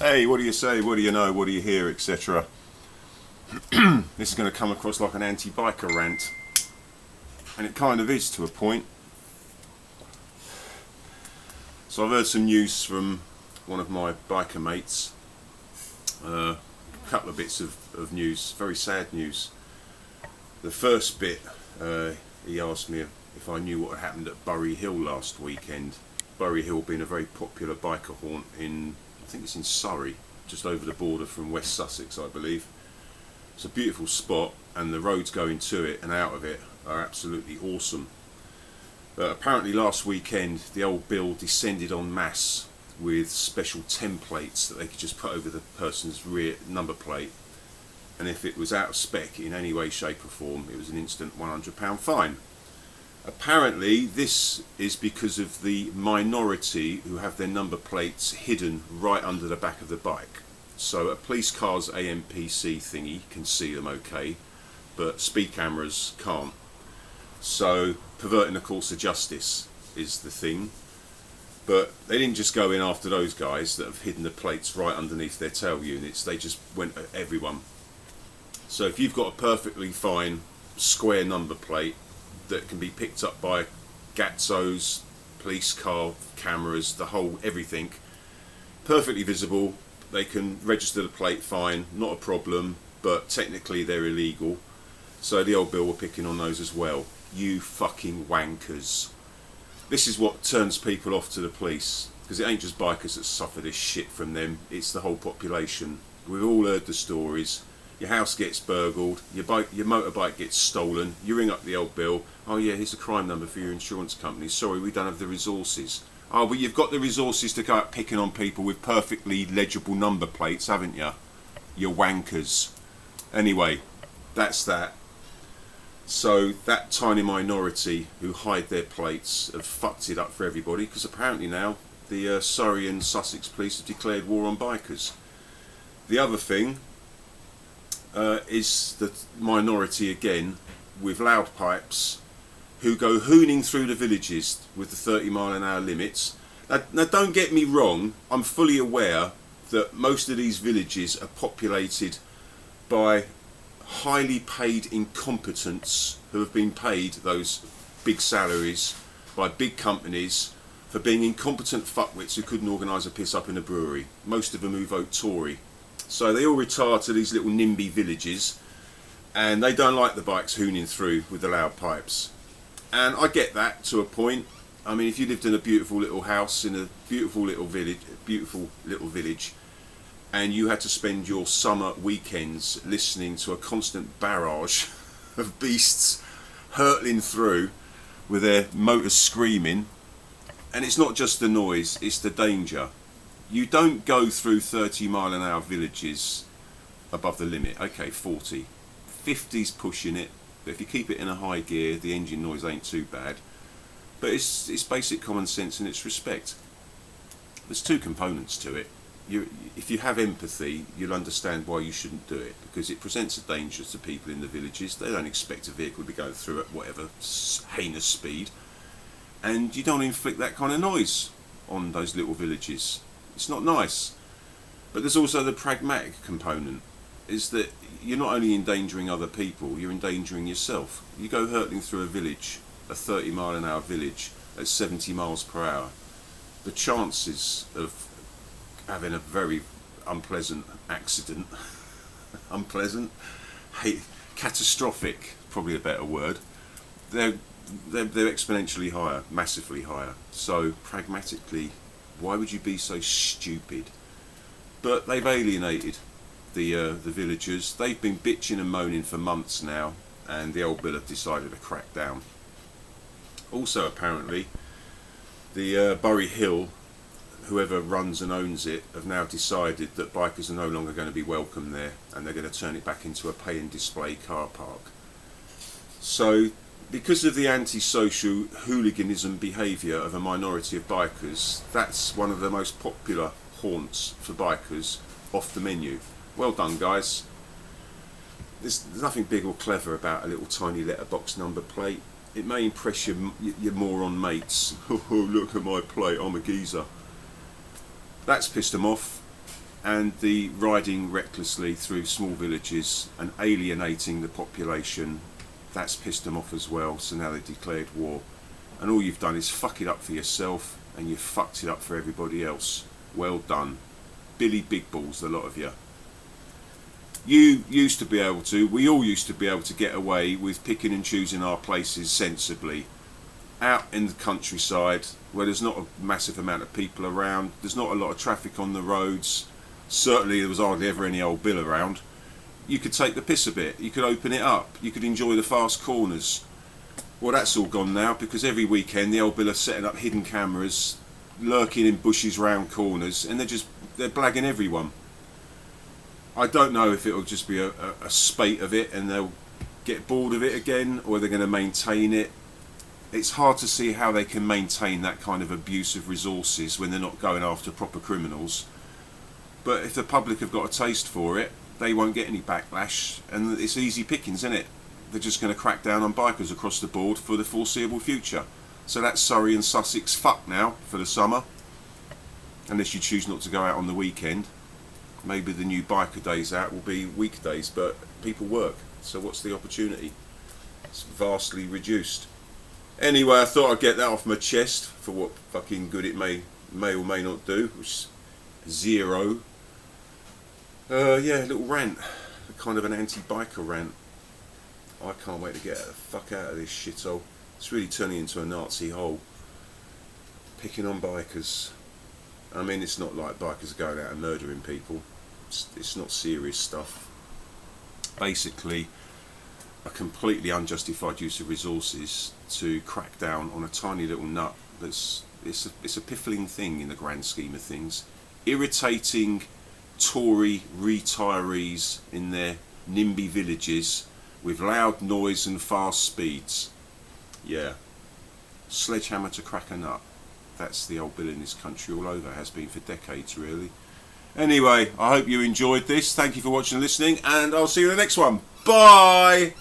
Hey, what do you say, what do you know, what do you hear, etc. This is going to come across like an anti-biker rant, and it kind of is to a point. So I've heard some news from one of my biker mates, a couple of bits of news, very sad news. The first bit, he asked me if I knew what had happened at Bury Hill last weekend. Bury Hill being a very popular biker haunt in, I think it's in Surrey, just over the border from West Sussex, I believe. It's a beautiful spot, and the roads going to it and out of it are absolutely awesome. But apparently last weekend the old bill descended en masse with special templates that they could just put over the person's rear number plate, and if it was out of spec in any way, shape or form, it was an instant £100 fine. Apparently this is because of the minority who have their number plates hidden right under the back of the bike. So a police car's AMPC thingy can see them okay, but speed cameras can't. So perverting the course of justice is the thing. But they didn't just go in after those guys that have hidden the plates right underneath their tail units, they just went at everyone. So if you've got a perfectly fine square number plate that can be picked up by Gatzos, police car cameras, the whole everything, perfectly visible, they can register the plate fine, not a problem, but technically they're illegal. So the old bill were picking on those as well. You fucking wankers. This is what turns people off to the police, because it ain't just bikers that suffer this shit from them, it's the whole population. We've all heard the stories. Your house gets burgled, your motorbike gets stolen, you ring up the old bill, oh yeah, here's a crime number for your insurance company, sorry we don't have the resources. Oh, but you've got the resources to go out picking on people with perfectly legible number plates, haven't you? You wankers. Anyway, that's that. So that tiny minority who hide their plates have fucked it up for everybody, because apparently now the Surrey and Sussex police have declared war on bikers. The other thing is the minority again with loud pipes who go hooning through the villages with the 30-mile-an-hour limits. Now don't get me wrong, I'm fully aware that most of these villages are populated by highly paid incompetents who have been paid those big salaries by big companies for being incompetent fuckwits who couldn't organise a piss up in a brewery. Most of them who vote Tory. So they all retire to these little NIMBY villages, and they don't like the bikes hooning through with the loud pipes. And I get that to a point. I mean, if you lived in a beautiful little house in a beautiful little village, and you had to spend your summer weekends listening to a constant barrage of beasts hurtling through with their motors screaming, and it's not just the noise, it's the danger. You don't go through 30-mile-an-hour villages above the limit. Okay, 40. 50's pushing it, but if you keep it in a high gear, the engine noise ain't too bad. But it's basic common sense and it's respect. There's two components to it. If you have empathy, you'll understand why you shouldn't do it, because it presents a danger to people in the villages. They don't expect a vehicle to be going through at whatever heinous speed, and you don't inflict that kind of noise on those little villages. It's not nice. But there's also the pragmatic component, is that you're not only endangering other people, you're endangering yourself. You go hurtling through a village, a 30-mile-an-hour village at 70 miles per hour, the chances of having a very unpleasant accident, catastrophic, probably a better word, they're exponentially higher, massively higher. So pragmatically, why would you be so stupid? But they've alienated the villagers. They've been bitching and moaning for months now, and the old bill have decided to crack down. Also, apparently, the Bury Hill, whoever runs and owns it, have now decided that bikers are no longer going to be welcome there, and they're going to turn it back into a pay and display car park. So, because of the antisocial hooliganism behaviour of a minority of bikers, that's one of the most popular haunts for bikers off the menu. Well done, guys. There's nothing big or clever about a little tiny letterbox number plate. It may impress your moron mates. Oh, look at my plate, I'm a geezer. That's pissed them off. and the riding recklessly through small villages and alienating the population, that's pissed them off as well. So now they've declared war, and all you've done is fuck it up for yourself, and you've fucked it up for everybody else. Well done, Billy Big Balls, the lot of you. You used to be able to, we all used to be able to get away with picking and choosing our places sensibly. Out in the countryside, where there's not a massive amount of people around, there's not a lot of traffic on the roads, certainly there was hardly ever any old Bill around, you could take the piss a bit, you could open it up, you could enjoy the fast corners. Well, that's all gone now, because every weekend the old Bill are setting up hidden cameras, lurking in bushes round corners, and they're blagging everyone. I don't know if it'll just be a spate of it and they'll get bored of it again, or they're going to maintain it. It's hard to see how they can maintain that kind of abuse of resources when they're not going after proper criminals. But if the public have got a taste for it, they won't get any backlash, and it's easy pickings, isn't it? They're just going to crack down on bikers across the board for the foreseeable future. So that's Surrey and Sussex fucked now for the summer, unless you choose not to go out on the weekend. Maybe the new biker days out will be weekdays, but people work, so what's the opportunity? It's vastly reduced. Anyway, I thought I'd get that off my chest for what fucking good it may or may not do, which is zero. Yeah, a little rant, kind of an anti-biker rant. I can't wait to get the fuck out of this shithole. It's really turning into a Nazi hole. Picking on bikers. I mean, it's not like bikers are going out and murdering people. It's not serious stuff. Basically, a completely unjustified use of resources to crack down on a tiny little nut it's a piffling thing in the grand scheme of things. Irritating Tory retirees in their NIMBY villages with loud noise and fast speeds. Yeah. Sledgehammer to crack a nut. That's the old Bill in this country all over. It has been for decades, really. Anyway, I hope you enjoyed this. Thank you for watching and listening, and I'll see you in the next one. Bye!